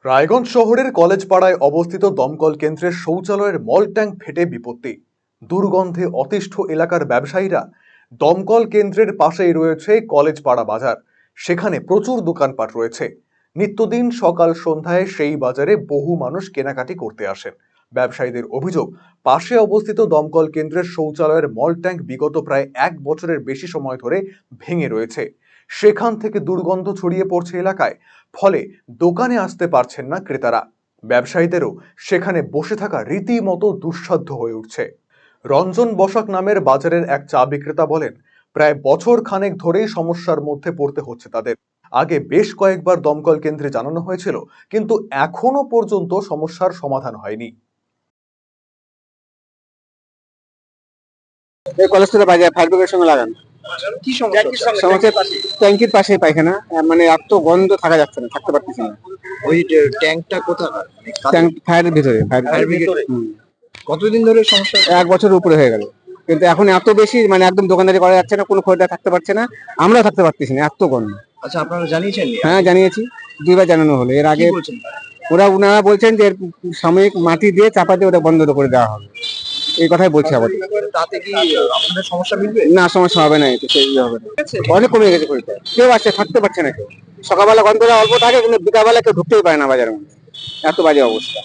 রায়গঞ্জ শহরের কলেজ পাড়ায় অবস্থিত দমকল কেন্দ্রের শৌচালয়ের মল ট্যাঙ্ক ফেটে বিপত্তি। দুর্গন্ধে অতিষ্ঠ এলাকার ব্যবসায়ীরা। দমকল কেন্দ্রের পাশেই রয়েছে কলেজ পাড়া বাজার। সেখানে প্রচুর দোকানপাট রয়েছে। নিত্যদিন সকাল সন্ধ্যায় সেই বাজারে বহু মানুষ কেনাকাটি করতে আসেন। ব্যবসায়ীদের অভিযোগ, পাশে অবস্থিত দমকল কেন্দ্রের শৌচালয়ের মল ট্যাঙ্ক বিগত প্রায় 1 বছরের বেশি সময় ধরে ভেঙে রয়েছে। সেখান থেকে দুর্গন্ধ ছড়িয়ে পড়ছে এলাকায়। ফলে দোকানে আসতে পারছেন না ক্রেতারা। ব্যবসায়ীদেরও সেখানে বসে থাকা রীতিমতো দুঃসাধ্য হয়ে উঠছে। রঞ্জন বসাক নামের বাজারের এক চা বিক্রেতা বলেন, প্রায় বছর খানেক ধরেই সমস্যার মধ্যে পড়তে হচ্ছে তাদের। আগে বেশ কয়েকবার দমকল কেন্দ্রে জানানো হয়েছিল, কিন্তু এখনো পর্যন্ত সমস্যার সমাধান হয়নি। এই কলেজটা বাজার ফায়ার ব্রিগেডের সঙ্গে লাগান। কি সমস্যা হচ্ছে? সমস্যা ট্যাঙ্কির পাশে পায়খানা, মানে এত গন্ধ থাকা যাচ্ছে না, থাকতে পারতেছি না। ওই ট্যাঙ্কটা কোথাকার? ট্যাঙ্ক ফায়ারের ভিতরে, ফায়ার ব্রিগেডে? কতদিন ধরে সমস্যা? 1 বছরের উপরে হয়ে গেল, কিন্তু এখন এত বেশি, মানে একদম দোকানদারি করা যাচ্ছে না, কোনো খরিদ্দার থাকতে পারছে না, আমরাও থাকতে পারতেছি না, এত গন্ধ। আচ্ছা, আপনারা জানিয়েছেন? হ্যাঁ, জানিয়েছি, 2বার জানানো হলো। এর আগে কি বলছেন? ওনারা বলছেন যে এর সাময়িক মাটি দিয়ে চাপা দিয়ে ওটা বন্ধ করে দেওয়া হবে, এই কথাই বলছে আপাতত। তাতে কি আপনাদের সমস্যা মিটবে? না, সমস্যা হবে না, এতে সেই হবে না। অনেক কমে গেছে খরিদ্দার, কেউ আসছে থাকতে পারছে না কেউ। সকালবেলা গন্ধটা অল্প থাকে, কিন্তু বিকালবেলা কেউ ঢুকতেই পারে না বাজারের মধ্যে, এত বাজে অবস্থা।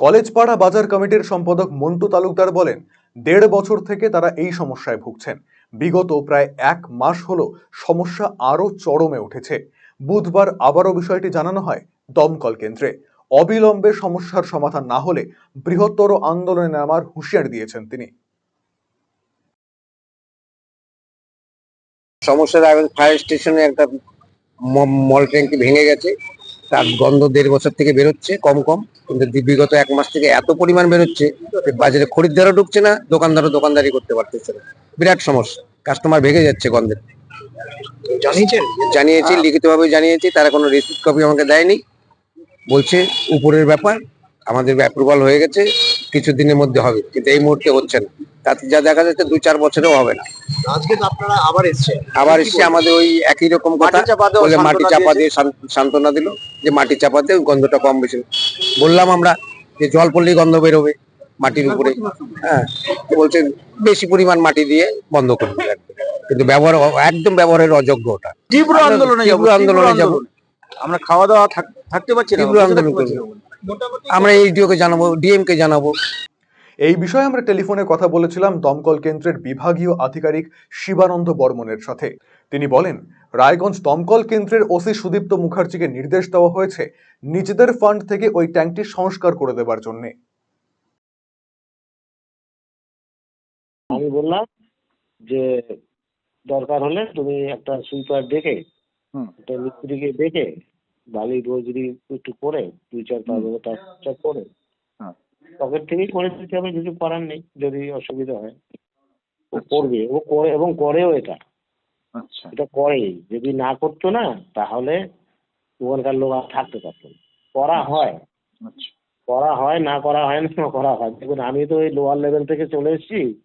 কলেজপাড়া বাজার কমিটির সম্পাদক মন্টু তালুকদার বলেন, 1.5 বছর থেকে তারা এই সমস্যায় ভুগছেন। বিগত প্রায় 1 মাস হলো সমস্যা আরো চরমে উঠেছে। বুধবার আবারও বিষয়টি জানানো হয় দমকল কেন্দ্রে। অবিলম্বে সমস্যার সমাধান না হলে বৃহত্তর আন্দোলনে নামার হুঁশিয়ারি দিয়েছেন তিনি। সমস্যার আগে ফায়ার স্টেশনে একটা মল ট্যাঙ্কি ভেঙে গেছে, তার গন্ধ 1.5 বছর থেকে বেরোচ্ছে কম কম, কিন্তু বিগত 1 মাস থেকে এত পরিমাণ বেরোচ্ছে যে বাজারে খরিদ্দারও ঢুকছে না, দোকানদারও দোকানদারি করতে পারতেছে না। বিরাট সমস্যা, কাস্টমার ভেঙে যাচ্ছে গন্ধের। জানিয়েছেন? জানিয়েছি, লিখিতভাবে জানিয়েছি, তারা কোনো রিসিপ্ট কপি আমাকে দেয়নি। বলছে উপরের ব্যাপার, আমাদের অ্যাপ্রুভাল হয়ে গেছে, কিছুদিনের মধ্যে হবে, কিন্তু এই মুহূর্তে হচ্ছে না। তাতে যা দেখা যাচ্ছে 2-4 বছরেও হবে না। আজকে তো আপনারা আবার এসেছেন। আবার এসে আমাদের ওই একই রকম কথা বলে, মাটি চাপা দিয়ে সান্ত্বনা দিল যে মাটি চাপা দিয়ে গন্ধটা কম বেশি। বললাম আমরা যে জল পড়লেই গন্ধ বেরোবে মাটির উপরে। হ্যাঁ, তো বলছে বেশি পরিমাণ মাটি দিয়ে বন্ধ করতে লাগবে, কিন্তু ব্যবহার একদম ব্যবহারের অযোগ্য। ওটা তীব্র আন্দোলনে যাব। আন্দোলনে যাব, আমরা খাওয়া দাওয়া থাকতে পারছি না, তীব্র আন্দোলন করবো। আমরা এইচডিও কে জানাবো, ডিএম কে জানাবো। এই বিষয়ে আমরা টেলিফোনে কথা বলেছিলাম দমকল কেন্দ্রের বিভাগীয় আধিকারিক শিবানন্দ বর্মনের সাথে। তিনি বলেন, রায়গঞ্জ দমকল কেন্দ্রের ওসি সুদীপ্ত মুখার্জিকে নির্দেশ দেওয়া হয়েছে নিজেদের ফান্ড থেকে ওই ট্যাঙ্কটি সংস্কার করে দেবার জন্য। আমি বললাম যে দরকার হলে তুমি একটা সুইপার ডেকে, একটা মিস্ত্রিকে ডেকে, বালি রোজরি একটু করে 2-4 করে পকেট থেকেই করে দিতে হবে, কিছু করার নেই। যদি অসুবিধা হয় ও করবে, ও করে এবং করেও এটা। আচ্ছা, এটা করেই। যদি না করতো না তাহলে ওখানকার লোক আর থাকতে পারতো না। করা হয়, আচ্ছা। করা হয়, না করা হয় না, করা হয়। দেখুন, আমি তো এই লোয়ার লেভেল থেকে চলে এসেছি,